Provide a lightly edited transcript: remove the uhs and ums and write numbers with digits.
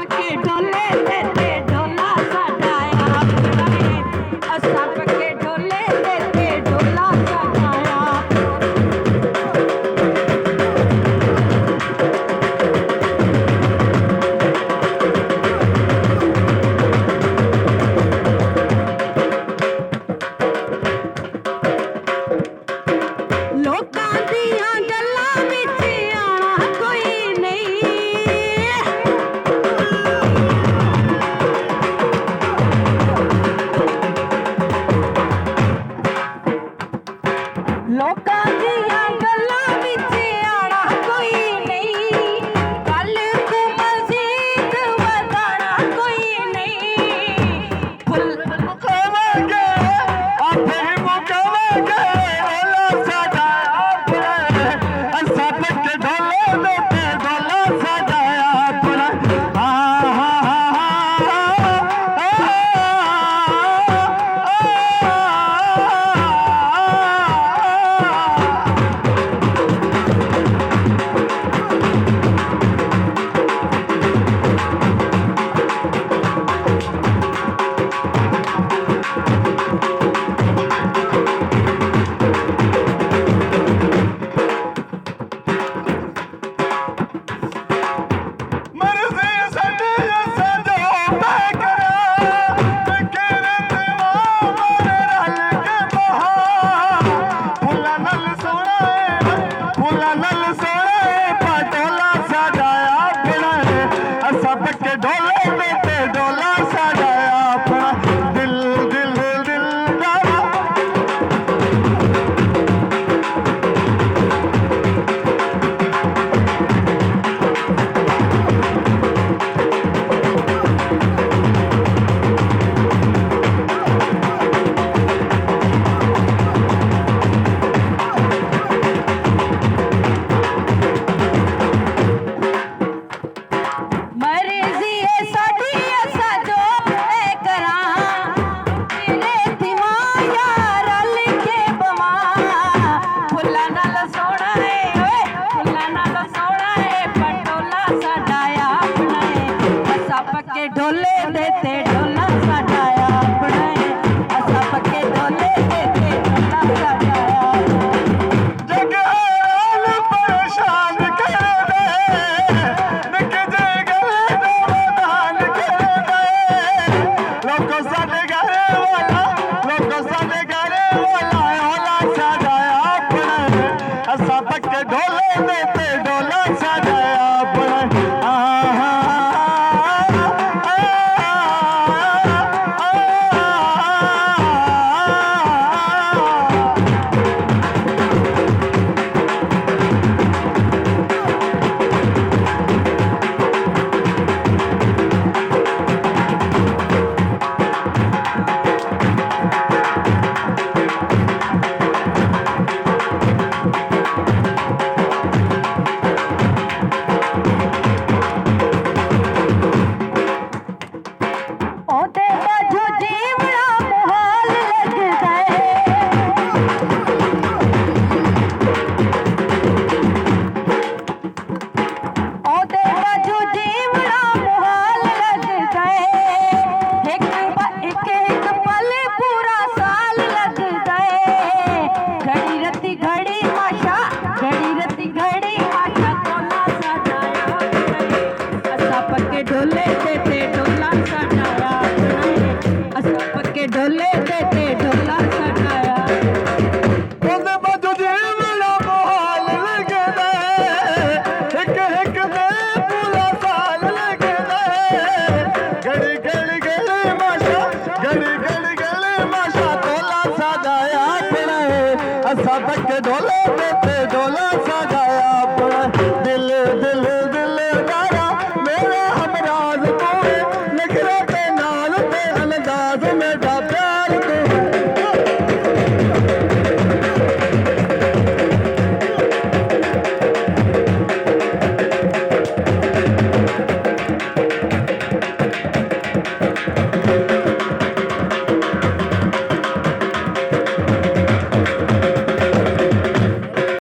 पक्के ढोले देते ढोला सजाया बनाए असा पक्के ढोले देते ढोला सजाया लोकां दियां गल्लां विच आना कोई नहीं लोकां दियां गल्लां विच आना कोई नहीं कल को मजीद वधाना कोई नहीं फुल मुकावांगे आपे मुकावांगे ढोला सजाया अपना असा पक्के ढोले देते ढोला सजाया अपना मर्जी सदी सजो मैं करा तेरे दीवार मारे रल के बहार फुला नल सोने पटोला सजाया अपना असा पक्के ढोले देते ढोला सजाया अपना दिल दिल दिल दारा मर्जी है साडी असा जो मैं करा तेरे दिमाग यार रल के बवा फुल्ला नाल सोना है ओए फुल्ला नाल सोना है पटोला सजाया बनाए असा पक्के ढोले देते ढोला सजाया बनाए असा पक्के ढोले देते ढोला सजाया जगहाल परेशान कर दे निक जे गले दो दान कर दे लोको साडे घरे वाला होला सजाया अपना असा पक्के ढोले देते ढोला सजाया अपना ओते बाजू जीवना मुहाल लगदा है ओते बाजू जीवना मुहाल लगदा है एक पल पूरा साल लगदा है घड़ी रती घड़ी माशा कोला सजाया असा पक्के ढोले देते ढोला सजाया असा पक्के ढोले देते ढोला सजाया ਉਹਦੇ ਬਾਜੂ ਜੀਵਣਾ ਮੁਹਾਲ ਲੱਗਦਾ ਇੱਕ ਇੱਕ ਦੇ ਪੂਰਾ ਸਾਲ ਲੱਗਦਾ ਗੜੀ ਗੜੀ ਗਲੀ ਮਾਸ਼ਾ ਤੋਲਾ ਸਜਾਇਆ ਆਪਣਾ ਅਸਾਂ